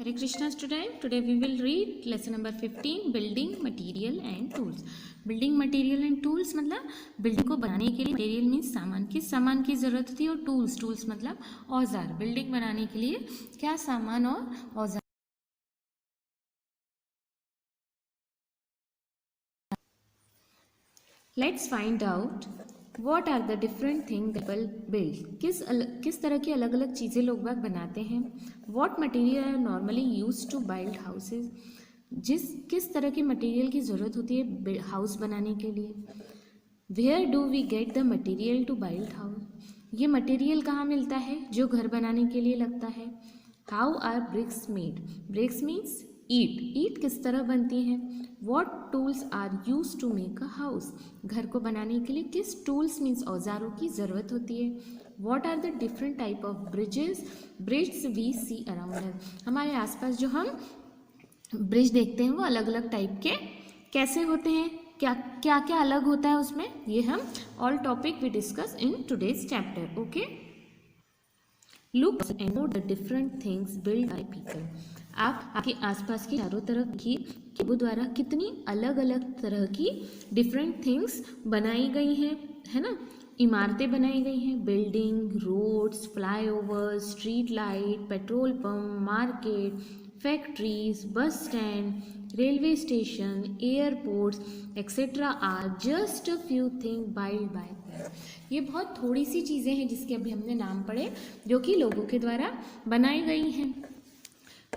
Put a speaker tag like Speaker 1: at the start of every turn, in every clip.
Speaker 1: Hare Krishna student, today we will read lesson number 15 building material and tools. Building material and tools मतलब building को बनाने के लिए material means सामान, किस सामान की ज़रूरत होती है, और टूल्स मतलब औजार। बिल्डिंग बनाने के लिए क्या सामान और औजार। Let's find out what are the different things people build. किस तरह की अलग अलग चीज़ें लोग बाग बनाते हैं. What material are normally used to build houses. किस तरह के मटेरियल की ज़रूरत होती है हाउस बनाने के लिए. Where do we get the material to build house. ये मटेरियल कहाँ मिलता है जो घर बनाने के लिए लगता है. How are bricks made. Bricks means ईट किस तरह बनती हैं. What tools are use to make a house. घर को बनाने के लिए किस टूल्स मीन्स औजारों की ज़रूरत होती है. What are the different type of bridge we see around. हमारे आसपास जो हम ब्रिज देखते हैं वो अलग अलग टाइप के कैसे होते हैं, क्या क्या अलग होता है उसमें, ये हम all topic we discuss in today's chapter. Okay, look and note the different things build by people. आप आपके आसपास की चारों तरफ की लोगों द्वारा कितनी अलग अलग तरह की डिफरेंट थिंग्स बनाई गई हैं, है ना. इमारतें बनाई गई हैं. Building, roads, flyover, street light, petrol pump, market, factories, bus stand, railway station, airports etcetera are just a few thing build by. ये बहुत थोड़ी सी चीज़ें हैं जिसके अभी हमने नाम पढ़े जो कि लोगों के द्वारा बनाई गई हैं.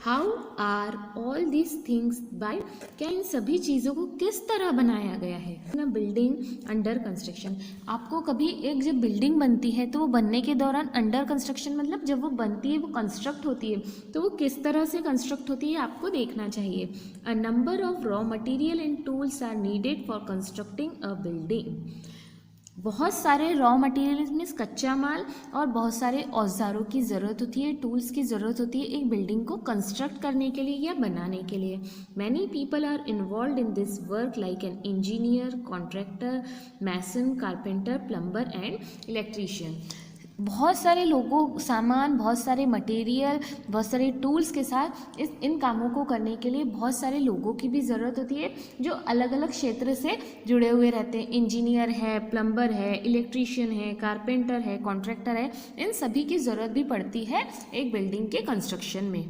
Speaker 1: How are all this things by. क्या इन सभी चीज़ों को किस तरह बनाया गया है. ना बिल्डिंग अंडर कंस्ट्रक्शन. आपको कभी एक जब बिल्डिंग बनती है तो वो बनने के दौरान अंडर कंस्ट्रक्शन मतलब जब वो बनती है, वो कंस्ट्रक्ट होती है, तो वो किस तरह से कंस्ट्रक्ट होती है आपको देखना चाहिए. A number of raw material and tools are needed for constructing a building. बहुत सारे रॉ मटेरियल मीन्स कच्चा माल और बहुत सारे औजारों की ज़रूरत होती है, टूल्स की ज़रूरत होती है एक बिल्डिंग को कंस्ट्रक्ट करने के लिए या बनाने के लिए. Many people are involve in this work like an engineer, contractor, mason, carpenter, plumber and electrician. बहुत सारे लोगों, सामान, बहुत सारे मटेरियल, बहुत सारे टूल्स के साथ इन कामों को करने के लिए बहुत सारे लोगों की भी ज़रूरत होती है जो अलग अलग क्षेत्र से जुड़े हुए रहते हैं. इंजीनियर है, प्लम्बर है, इलेक्ट्रीशियन है, कारपेंटर है, कॉन्ट्रैक्टर है. इन सभी की ज़रूरत भी पड़ती है एक बिल्डिंग के कंस्ट्रक्शन में.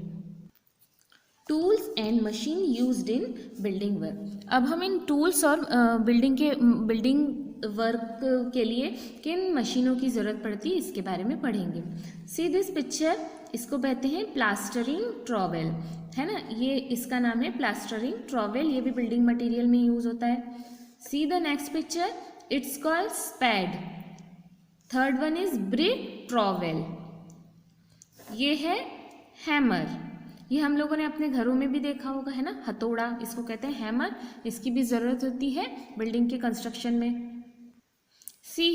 Speaker 1: Tools and machine used in building work. अब हम इन टूल्स और बिल्डिंग वर्क के लिए किन मशीनों की ज़रूरत पड़ती है इसके बारे में पढ़ेंगे. सी दिस पिक्चर, इसको कहते हैं प्लास्टरिंग ट्रॉवेल, है ना. ये इसका नाम है प्लास्टरिंग ट्रॉवेल. ये भी बिल्डिंग मटेरियल में यूज़ होता है. See the next picture, it's called spade. Third one is brick trowel. ये है हैमर. ये हम लोगों ने अपने घरों में भी देखा होगा, है ना. हथौड़ा, इसको कहते हैं हैमर. इसकी भी ज़रूरत होती है बिल्डिंग के कंस्ट्रक्शन में. सी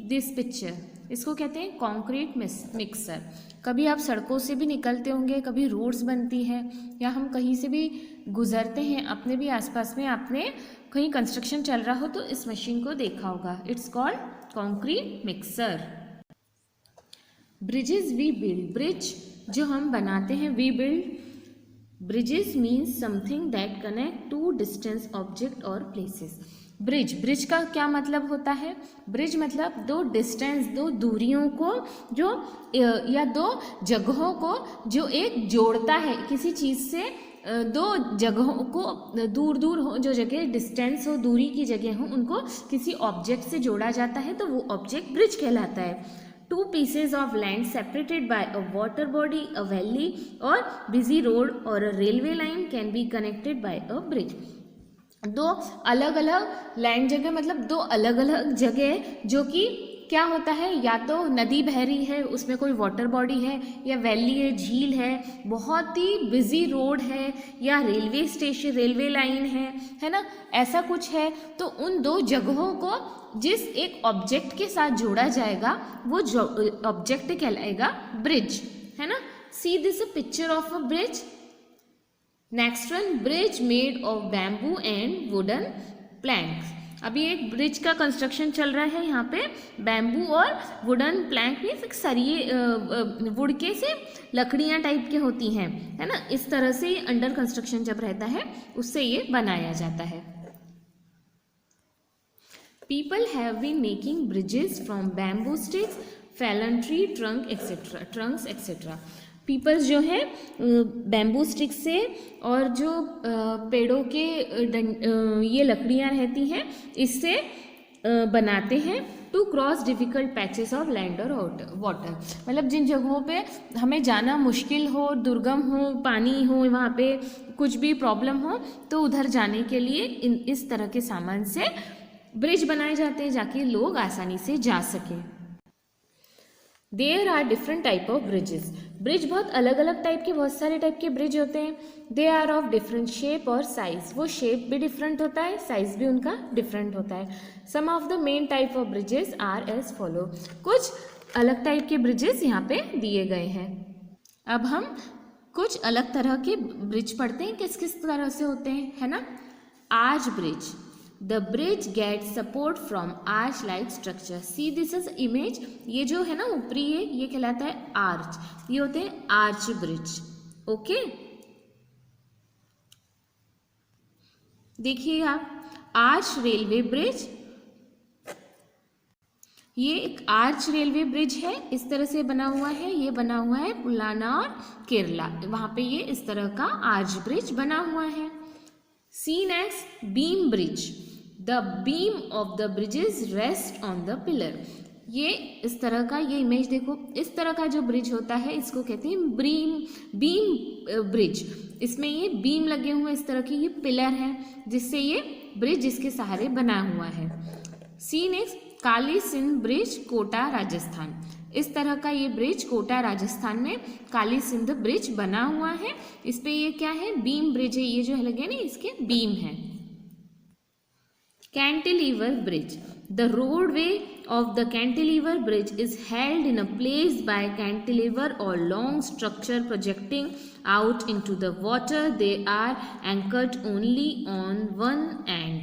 Speaker 1: दिस पिक्चर, इसको कहते हैं कंक्रीट मिक्सर. कभी आप सड़कों से भी निकलते होंगे, कभी रोड्स बनती हैं या हम कहीं से भी गुजरते हैं अपने भी आसपास में, आपने कहीं कंस्ट्रक्शन चल रहा हो तो इस मशीन को देखा होगा. It's called concrete mixer. Bridges we build. Bridge जो हम बनाते हैं, we build. Bridges means something that connect two distance object और प्लेसेस. ब्रिज का क्या मतलब होता है. ब्रिज मतलब दो डिस्टेंस, दो दूरियों को जो या दो जगहों को जो एक जोड़ता है किसी चीज़ से. दो जगहों को दूर दूर हो, जो जगह डिस्टेंस हो, दूरी की जगह हो, उनको किसी ऑब्जेक्ट से जोड़ा जाता है तो वो ऑब्जेक्ट ब्रिज कहलाता है. Two pieces of land separated by a water body, a valley or busy road or a railway line can be connected by a bridge. दो अलग अलग लैंड जगह मतलब दो अलग अलग जगह जो कि क्या होता है, या तो नदी बह रही है उसमें कोई वाटर बॉडी है, या वैली है, झील है, बहुत ही बिजी रोड है, या रेलवे स्टेशन, रेलवे लाइन है ना, ऐसा कुछ है. तो उन दो जगहों को जिस एक ऑब्जेक्ट के साथ जोड़ा जाएगा वो ऑब्जेक्ट कहलाएगा ब्रिज, है ना. See this a picture of a bridge. Next one, bridge made of bamboo and wooden planks. अभी एक ब्रिज का कंस्ट्रक्शन चल रहा है यहाँ पे, बैम्बू और वुडन प्लैंक मीन्स एक सरिये वुड के से लकड़ियाँ टाइप के होती हैं, है ना, इस तरह से अंडर कंस्ट्रक्शन जब रहता है उससे ये बनाया जाता है। People have been making bridges from bamboo sticks, fallen tree trunk etc. trunks etc. Peoples जो है बैम्बू स्टिक से और जो पेड़ों के ये लकड़ियाँ रहती हैं इससे बनाते हैं to cross difficult patches of land और वाटर। मतलब जिन जगहों पे हमें जाना मुश्किल हो, दुर्गम हो, पानी हो, वहाँ पे कुछ भी प्रॉब्लम हो तो उधर जाने के लिए इस तरह के सामान से ब्रिज बनाए जाते हैं जाके लोग आसानी से जा सकें। There are different type of bridges. Bridge बहुत अलग अलग टाइप के, बहुत सारे टाइप के ब्रिज होते हैं। They are of different shape और साइज, वो शेप भी डिफरेंट होता है, साइज भी उनका डिफरेंट होता है। Some of the main type of bridges are as follow. कुछ अलग टाइप के ब्रिजेस यहाँ पे दिए गए हैं। अब हम कुछ अलग तरह के ब्रिज पढ़ते हैं, किस किस तरह से होते हैं, है ना। Arch bridge, The bridge gets support from arch-like structure. See this is image. ये जो है ना ऊपरी है ये कहलाता है आर्च, ये होते हैं आर्च ब्रिज। ओके, देखिए आप आर्च रेलवे ब्रिज, ये एक आर्च रेलवे ब्रिज है, इस तरह से बना हुआ है। ये बना हुआ है पुलाना और केरला, वहाँ पे ये इस तरह का आर्च ब्रिज बना हुआ है। Seen as beam bridge, the beam of the bridges rest on the pillar. ये इस तरह का, ये इमेज देखो, इस तरह का जो ब्रिज होता है इसको कहते हैं बीम ब्रिज। इसमें ये बीम लगे हुए इस तरह के ये पिलर हैं जिससे ये ब्रिज जिसके सहारे बना हुआ है। Seen is Kali Sindh bridge, Kota Rajasthan. इस तरह का ये ब्रिज कोटा राजस्थान में काली सिंध ब्रिज बना हुआ है। इस पे ये क्या है, बीम ब्रिज है, ये जो है लगे ना इसके बीम है। Cantilever bridge, the roadway of the cantilever bridge is held in a place by cantilever or long structure projecting out into the water. They are anchored only on one end.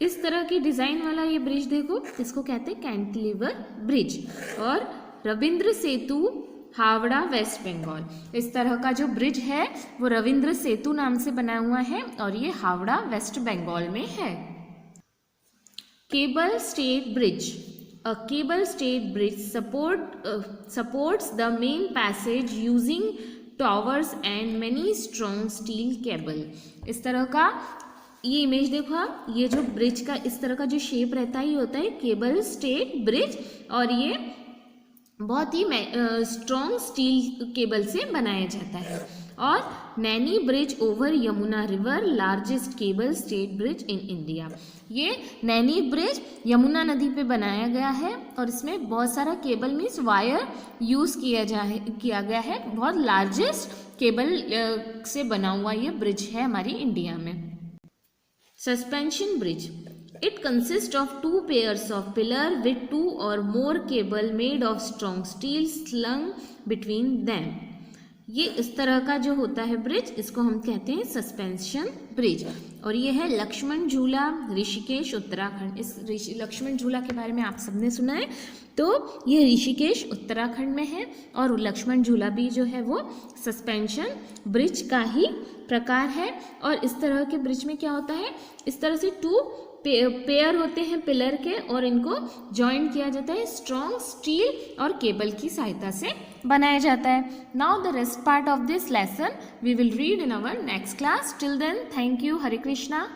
Speaker 1: इस तरह की design वाला ये bridge देखो, इसको कहते हैं cantilever bridge. और रविंद्र सेतु हावड़ा वेस्ट बंगाल, इस तरह का जो ब्रिज है वो रविंद्र सेतु नाम से बना हुआ है और ये हावड़ा वेस्ट बंगाल में है। Cable stayed bridge, a cable stayed bridge supports the main passage using towers and many strong steel cable. इस तरह का ये इमेज देखो आप, ये जो ब्रिज का इस तरह का जो शेप रहता है ये होता है केबल स्टेड ब्रिज और ये बहुत ही स्ट्रॉन्ग स्टील केबल से बनाया जाता है। और Naini bridge over Yamuna river, largest cable stayed bridge in India. ये नैनी ब्रिज यमुना नदी पे बनाया गया है और इसमें बहुत सारा केबल मीन्स वायर यूज़ किया गया है। बहुत लार्जेस्ट केबल से बना हुआ ये ब्रिज है हमारी इंडिया में। Suspension bridge, it consists of two pairs of pillar with two or more cable made of strong steel slung between them. ये इस तरह का जो होता है ब्रिज, इसको हम कहते हैं सस्पेंशन ब्रिज। और ये है लक्ष्मण झूला, ऋषिकेश उत्तराखंड। इस लक्ष्मण झूला के बारे में आप सबने सुना है, तो ये ऋषिकेश उत्तराखंड में है और लक्ष्मण झूला भी जो है वो सस्पेंशन ब्रिज का ही प्रकार है। और इस तरह के ब्रिज में क्या होता है, इस तरह से टू पेयर होते हैं पिलर के और इनको जॉइन किया जाता है स्ट्रॉन्ग स्टील और केबल की सहायता से बनाया जाता है। Now the rest part of this lesson we will read in our next class. Till then thank you. Hare Krishna.